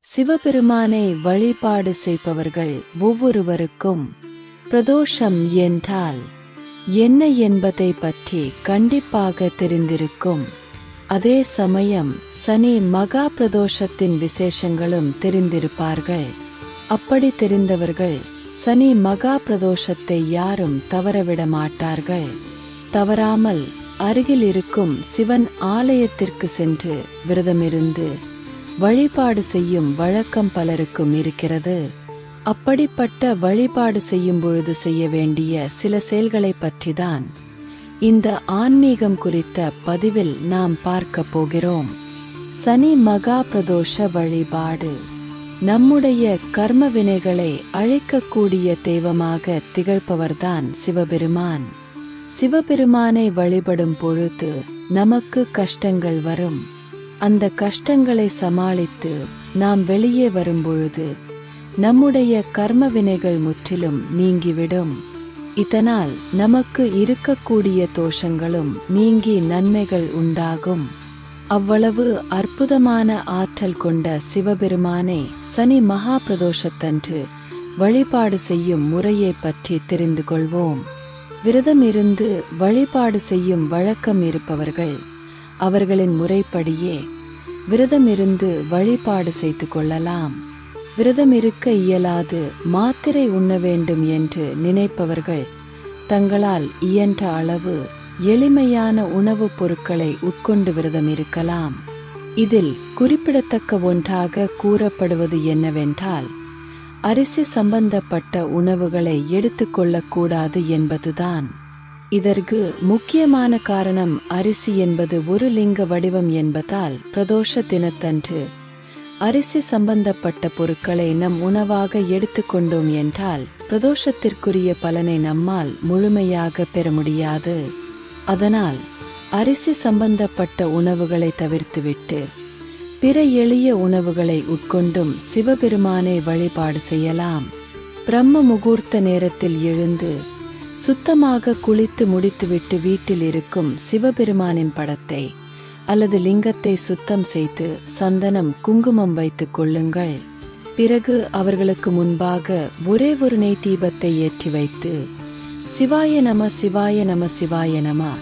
சிவபெருமானை வழிபாடு செய்பவர்கள் ஒவ்வொருவருக்கும் பிரதோஷம் என்றால் என்ன என்பதை பற்றி கண்டிப்பாக தெரிந்திருக்கும். அதே சமயம் சனி மகா பிரதோஷத்தின் விசேஷங்களும் தெரிந்திருப்பார்கள். அப்படி தெரிந்தவர்கள் சனி மகா பிரதோஷத்தை யாரும் தவறவிட மாட்டார்கள். தவறாமல் அருகில் இருக்கும் சிவன் ஆலயத்திற்கு சென்று விரதமிருந்து வழிபாடு செய்யும் வழக்கம் பலருக்கும் இருக்கிறது. அப்படிப்பட்ட வழிபாடு செய்யும் பொழுது செய்ய வேண்டிய சில செயல்களை பற்றிதான் இந்த ஆன்மீகம் குறித்த பதிவில் நாம் பார்க்க போகிறோம். சனி மகா பிரதோஷ வழிபாடு நம்முடைய கர்ம வினைகளை அழிக்கக்கூடிய தெய்வமாக திகழ்பவர்தான் சிவபெருமான். சிவபெருமானை வழிபடும் பொழுது நமக்கு கஷ்டங்கள் வரும். அந்த கஷ்டங்களை சமாளித்து நாம் வெளியே வரும்பொழுது நம்முடைய கர்ம வினைகள் முற்றிலும் நீங்கிவிடும். இதனால் நமக்கு இருக்கக்கூடிய தோஷங்களும் நீங்கி நன்மைகள் உண்டாகும். அவ்வளவு அற்புதமான ஆற்றல் கொண்ட சிவபெருமானை சனி மகா பிரதோஷத்தன்று வழிபாடு செய்யும் முறையை பற்றி தெரிந்து கொள்வோம். விரதம் இருந்து வழிபாடு செய்யும் வழக்கம் இருப்பவர்கள் அவர்களின் முறைப்படியே விரதம் இருந்து வழிபாடு செய்து கொள்ளலாம். விரதம் இருக்க இயலாது மாத்திரை உண்ண வேண்டும் என்று நினைப்பவர்கள் தங்களால் இயன்ற அளவு எளிமையான உணவுப் பொருட்களை உட்கொண்டு விரதம் இருக்கலாம். இதில் குறிப்பிடத்தக்க ஒன்றாக கூறப்படுவது என்னவென்றால் அரிசி சம்பந்தப்பட்ட உணவுகளை எடுத்துக்கொள்ளக்கூடாது என்பதுதான். இதற்கு முக்கியமான காரணம் அரிசி என்பது ஒரு லிங்க வடிவம் என்பதால் பிரதோஷ தினத்தன்று அரிசி சம்பந்தப்பட்ட பொருட்களை நம் உணவாக எடுத்துக்கொண்டோம் என்றால் பிரதோஷத்திற்குரிய பலனை நம்மால் முழுமையாக பெற முடியாது. அதனால் அரிசி சம்பந்தப்பட்ட உணவுகளை தவிர்த்துவிட்டு பிற எளிய உணவுகளை உட்கொண்டும் சிவபெருமானை வழிபாடு செய்யலாம். பிரம்ம முகூர்த்த நேரத்தில் எழுந்து சுத்தமாக குளித்து முடித்துவிட்டு வீட்டில் இருக்கும் சிவபெருமானின் படத்தை அல்லது லிங்கத்தை சுத்தம் செய்து சந்தனம் குங்குமம் வைத்துக் கொள்ளுங்கள். பிறகு அவர்களுக்கு முன்பாக ஒரே ஒரு நெய் தீபத்தை ஏற்றி வைத்து சிவாய நம சிவாய நம சிவாய நம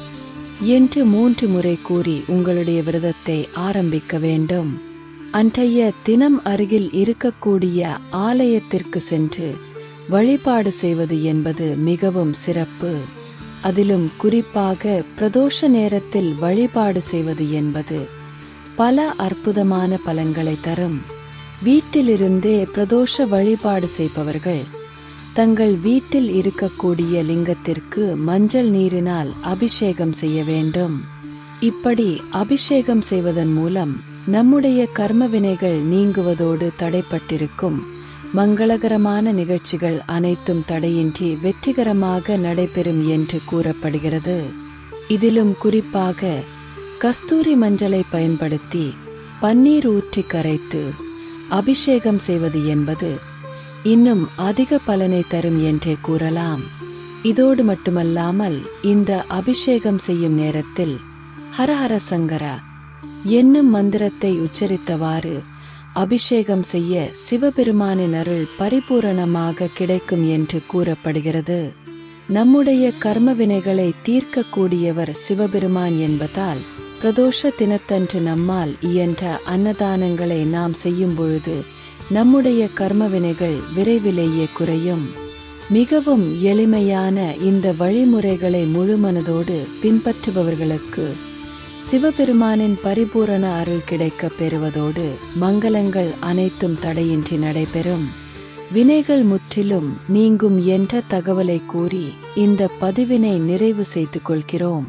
என்று 3 முறை கூறி உங்களுடைய விரதத்தை ஆரம்பிக்க வேண்டும். அன்றைய தினம் அருகில் இருக்கக்கூடிய ஆலயத்திற்கு சென்று வழிபாடு செய்வது என்பது மிகவும் சிறப்பு. அதிலும் குறிப்பாக பிரதோஷ நேரத்தில் வழிபாடு செய்வது என்பது பல அற்புதமான பலன்களை தரும். வீட்டிலிருந்தே பிரதோஷ வழிபாடு செய்பவர்கள் தங்கள் வீட்டில் இருக்கக்கூடிய லிங்கத்திற்கு மஞ்சள் நீரினால் அபிஷேகம் செய்ய வேண்டும். இப்படி அபிஷேகம் செய்வதன் மூலம் நம்முடைய கர்ம வினைகள் நீங்குவதோடு தடைப்பட்டிருக்கும் மங்களகரமான நிகழ்ச்சிகள் அனைத்தும் தடையின்றி வெற்றிகரமாக நடைபெறும் என்று கூறப்படுகிறது. இதிலும் குறிப்பாக கஸ்தூரி மஞ்சளை பயன்படுத்தி பன்னீர் ஊற்றி கரைத்து அபிஷேகம் செய்வது என்பது இன்னும் அதிக பலனை தரும் என்றே கூறலாம். இதோடு மட்டுமல்லாமல் இந்த அபிஷேகம் செய்யும் நேரத்தில் ஹரஹர சங்கரா என்னும் மந்திரத்தை உச்சரித்தவாறு அபிஷேகம் செய்ய சிவபெருமானின் அருள் பரிபூரணமாக கிடைக்கும் என்று கூறப்படுகிறது. நம்முடைய கர்ம வினைகளை தீர்க்கக்கூடியவர் சிவபெருமான் என்பதால் பிரதோஷ தினத்தன்று நம்மால் இயன்ற அன்னதானங்களை நாம் செய்யும் பொழுது நம்முடைய கர்ம வினைகள் விரைவிலேயே குறையும். மிகவும் எளிமையான இந்த வழிமுறைகளை முழுமனதோடு பின்பற்றுபவர்களுக்கு சிவபெருமானின் பரிபூரண அருள் கிடைக்கப் பெறுவதோடு மங்களங்கள் அனைத்தும் தடையின்றி நடைபெறும். வினைகள் முற்றிலும் நீங்கும் என்ற தகவலை கூறி இந்த பதிவினை நிறைவு செய்து கொள்கிறோம்.